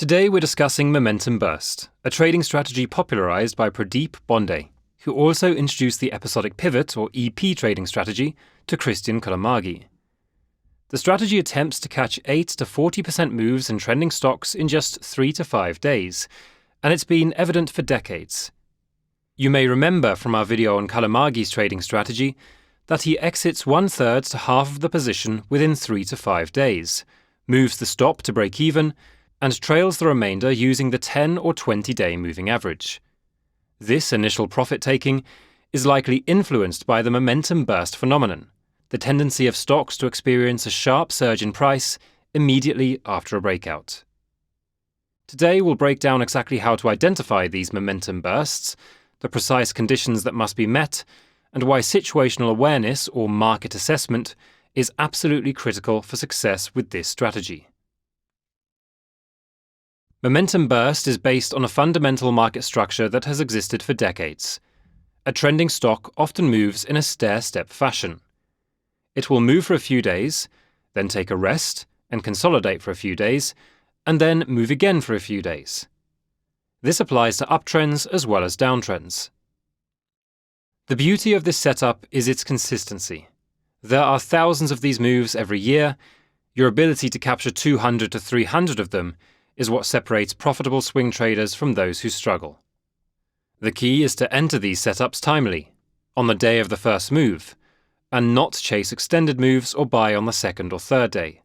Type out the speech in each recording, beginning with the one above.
Today we're discussing Momentum Burst, a trading strategy popularized by Pradeep Bonde, who also introduced the episodic pivot or EP trading strategy to Qullamaggie. The strategy attempts to catch 8 to 40% moves in trending stocks in just 3 to 5 days, and it's been evident for decades. You may remember from our video on Qullamagge's trading strategy that he exits 1/3 to half of the position within 3 to 5 days, moves the stop to break even, and trails the remainder using the 10 or 20-day moving average. This initial profit-taking is likely influenced by the momentum burst phenomenon, the tendency of stocks to experience a sharp surge in price immediately after a breakout. Today we'll break down exactly how to identify these momentum bursts, the precise conditions that must be met, and why situational awareness or market assessment is absolutely critical for success with this strategy. Momentum burst is based on a fundamental market structure that has existed for decades. A trending stock often moves in a stair-step fashion. It will move for a few days, then take a rest and consolidate for a few days, and then move again for a few days. This applies to uptrends as well as downtrends. The beauty of this setup is its consistency. There are thousands of these moves every year. Your ability to capture 200 to 300 of them is what separates profitable swing traders from those who struggle. The key is to enter these setups timely, on the day of the first move, and not chase extended moves or buy on the second or third day.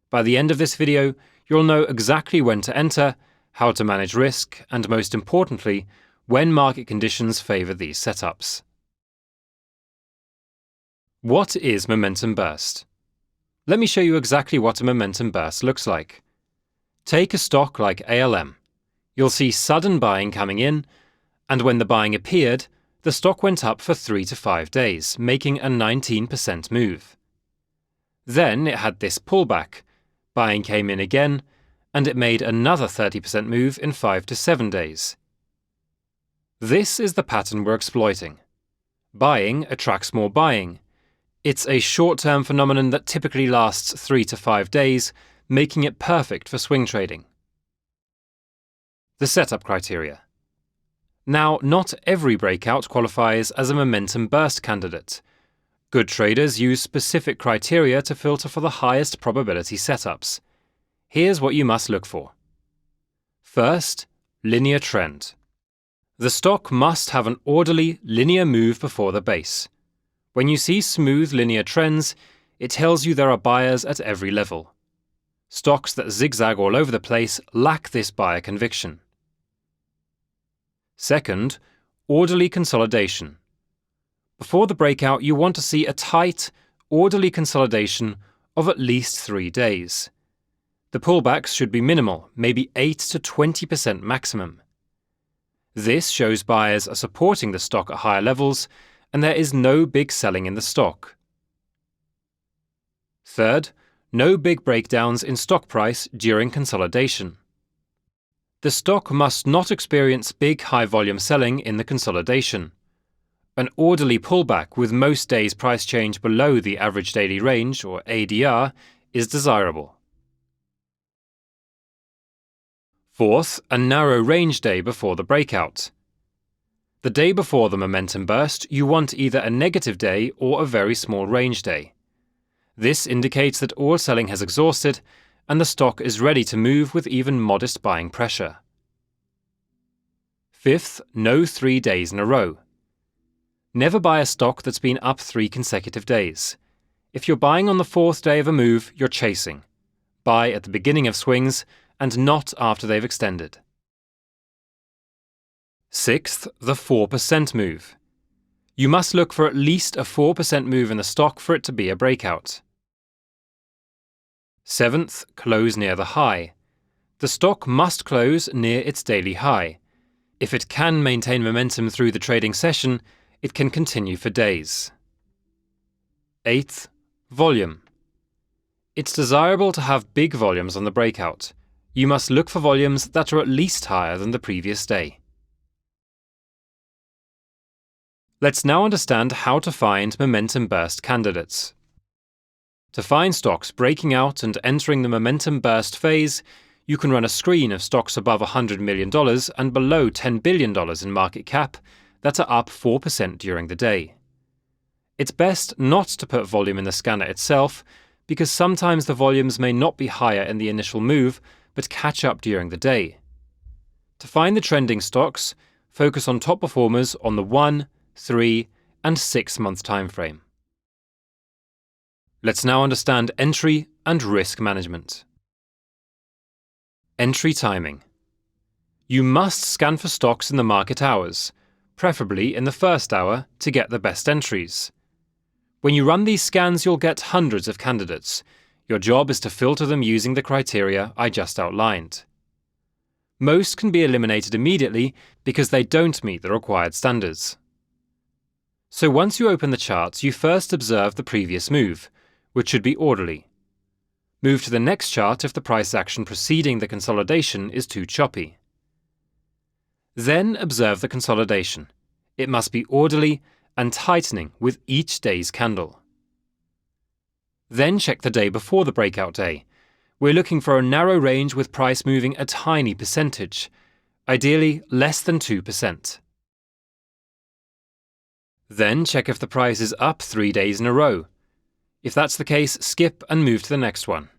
By the end of this video, you'll know exactly when to enter, how to manage risk, and most importantly, when market conditions favor these setups. What is momentum burst? Let me show you exactly what a momentum burst looks like. Take a stock like ALM. You'll see sudden buying coming in, and when the buying appeared, the stock went up for 3 to 5 days, making a 19% move. Then it had this pullback, buying came in again, and it made another 30% move in 5 to 7 days. This is the pattern we're exploiting. Buying attracts more buying. It's a short-term phenomenon that typically lasts 3 to 5 days, making it perfect for swing trading. The setup criteria. Now, not every breakout qualifies as a momentum burst candidate. Good traders use specific criteria to filter for the highest probability setups. Here's what you must look for. First, linear trend. The stock must have an orderly, linear move before the base. When you see smooth linear trends, it tells you there are buyers at every level. Stocks that zigzag all over the place lack this buyer conviction. Second, orderly consolidation. Before the breakout, you want to see a tight, orderly consolidation of at least 3 days. The pullbacks should be minimal, maybe 8 to 20% maximum. This shows buyers are supporting the stock at higher levels, and there is no big selling in the stock. Third, no big breakdowns in stock price during consolidation. The stock must not experience big high-volume selling in the consolidation. An orderly pullback with most days price change below the average daily range, or ADR, is desirable. Fourth, a narrow range day before the breakout. The day before the momentum burst, you want either a negative day or a very small range day. This indicates that all selling has exhausted and the stock is ready to move with even modest buying pressure. Fifth, no 3 days in a row. Never buy a stock that's been up 3 consecutive days. If you're buying on the 4th day of a move, you're chasing. Buy at the beginning of swings and not after they've extended. Sixth, the 4% move. You must look for at least a 4% move in the stock for it to be a breakout. Seventh, close near the high. The stock must close near its daily high. If it can maintain momentum through the trading session, it can continue for days. Eighth, volume. It's desirable to have big volumes on the breakout. You must look for volumes that are at least higher than the previous day. Let's now understand how to find momentum burst candidates. To find stocks breaking out and entering the momentum burst phase, You can run a screen of stocks above $100 million and below $10 billion in market cap that are up 4% during the day. It's best not to put volume in the scanner itself, because sometimes the volumes may not be higher in the initial move, but catch up during the day. To find the trending stocks, focus on top performers on the 1, 3, and 6-month time frame. Let's now understand entry and risk management. Entry timing. You must scan for stocks in the market hours, preferably in the first hour, to get the best entries. When you run these scans, you'll get hundreds of candidates. Your job is to filter them using the criteria I just outlined. Most can be eliminated immediately because they don't meet the required standards. So once you open the charts, you first observe the previous move, which should be orderly. Move to the next chart if the price action preceding the consolidation is too choppy. Then observe the consolidation. It must be orderly and tightening with each day's candle. Then check the day before the breakout day. We're looking for a narrow range with price moving a tiny percentage, ideally less than 2%. Then check if the price is up 3 days in a row. If that's the case, skip and move to the next one.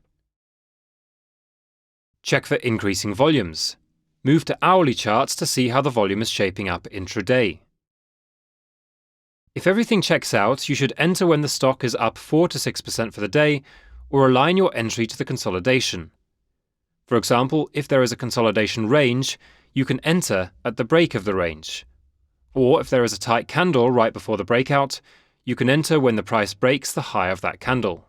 Check for increasing volumes. Move to hourly charts to see how the volume is shaping up intraday. If everything checks out, you should enter when the stock is up 4 to 6% for the day, or align your entry to the consolidation. For example, if there is a consolidation range, you can enter at the break of the range. Or if there is a tight candle right before the breakout, you can enter when the price breaks the high of that candle.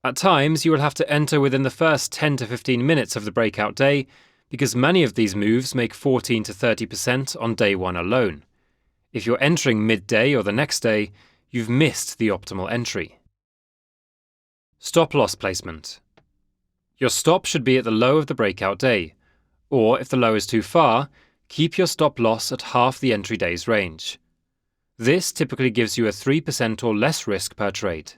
At times, you will have to enter within the first 10 to 15 minutes of the breakout day, because many of these moves make 14 to 30% on day one alone. If you're entering midday or the next day, you've missed the optimal entry. Stop loss placement. Your stop should be at the low of the breakout day, or if the low is too far, keep your stop loss at half the entry day's range. This typically gives you a 3% or less risk per trade.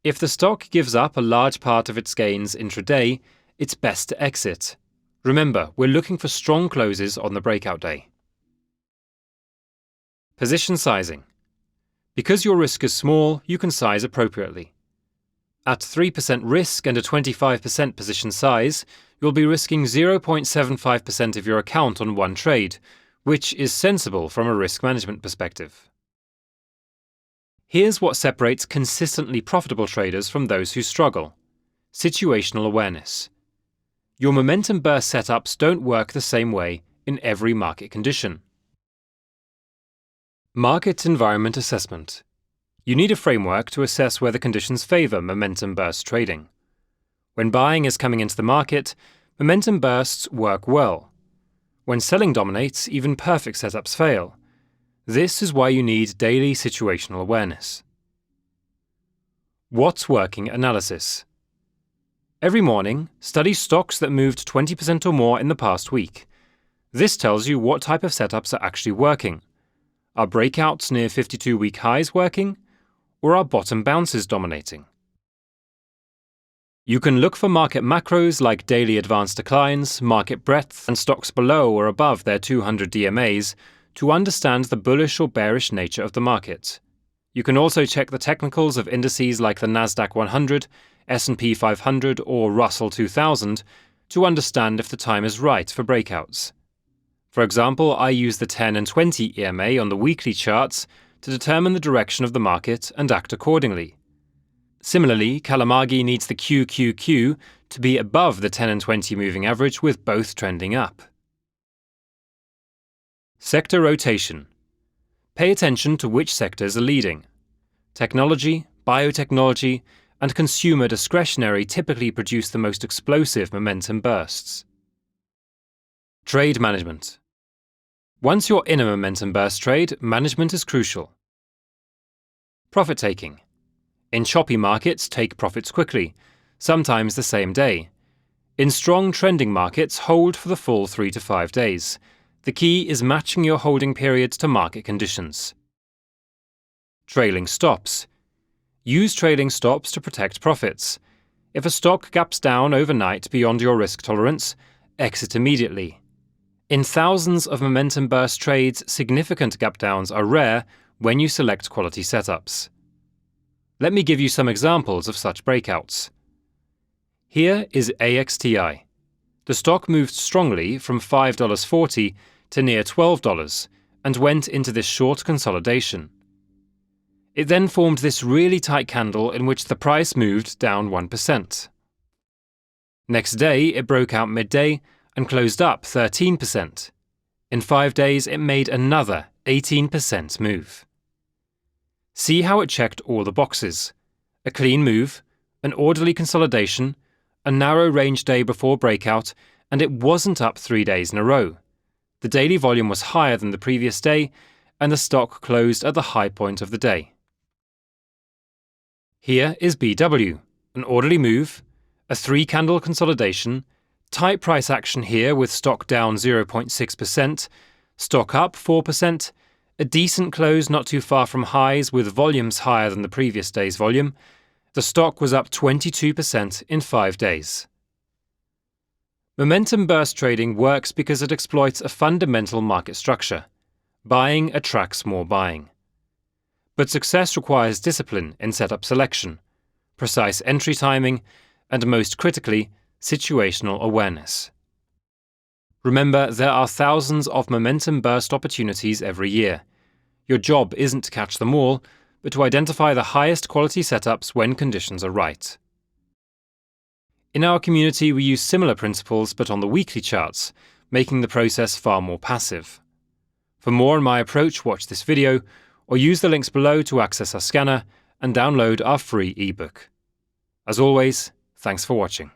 If the stock gives up a large part of its gains intraday, it's best to exit. Remember, we're looking for strong closes on the breakout day. Position sizing. Because your risk is small, you can size appropriately. At 3% risk and a 25% position size, you'll be risking 0.75% of your account on one trade, which is sensible from a risk management perspective. Here's what separates consistently profitable traders from those who struggle. Situational awareness. Your momentum burst setups don't work the same way in every market condition. Market environment assessment. You need a framework to assess whether conditions favor momentum burst trading. When buying is coming into the market, momentum bursts work well. When selling dominates, even perfect setups fail. This is why you need daily situational awareness. What's working analysis. Every morning, study stocks that moved 20% or more in the past week. This tells you what type of setups are actually working. Are breakouts near 52-week highs working, or are bottom bounces dominating? You can look for market macros like daily advanced declines, market breadth, and stocks below or above their 200 DMAs to understand the bullish or bearish nature of the market. You can also check the technicals of indices like the Nasdaq 100, S&P 500, or Russell 2000 to understand if the time is right for breakouts. For example, I use the 10 and 20 EMA on the weekly charts to determine the direction of the market and act accordingly. Similarly, Qullamaggie needs the QQQ to be above the 10 and 20 moving average with both trending up. Sector rotation. Pay attention to which sectors are leading. Technology, biotechnology, and consumer discretionary typically produce the most explosive momentum bursts. Trade management. Once you're in a momentum burst trade, management is crucial. Profit taking. In choppy markets, take profits quickly, sometimes the same day. In strong trending markets, hold for the full 3 to 5 days. The key is matching your holding periods to market conditions. Trailing stops. Use trailing stops to protect profits. If a stock gaps down overnight beyond your risk tolerance, exit immediately. In thousands of momentum burst trades, significant gap downs are rare when you select quality setups. Let me give you some examples of such breakouts. Here is AXTI. The stock moved strongly from $5.40 to near $12 and went into this short consolidation. It then formed this really tight candle in which the price moved down 1%. Next day, it broke out midday and closed up 13%. In 5 days, it made another 18% move. See how it checked all the boxes: a clean move, an orderly consolidation, a narrow range day before breakout, and it wasn't up 3 days in a row. The daily volume was higher than the previous day, and the stock closed at the high point of the day. Here is BW, an orderly move, a 3-candle consolidation, tight price action here with stock down 0.6%, stock up 4%, a decent close not too far from highs with volumes higher than the previous day's volume. The stock was up 22% in 5 days. Momentum burst trading works because it exploits a fundamental market structure. Buying attracts more buying. But success requires discipline in setup selection, precise entry timing, and most critically, situational awareness. Remember, there are thousands of momentum burst opportunities every year. Your job isn't to catch them all, but to identify the highest quality setups when conditions are right. In our community, we use similar principles but on the weekly charts, making the process far more passive. For more on my approach, watch this video, or use the links below to access our scanner and download our free ebook. As always, thanks for watching.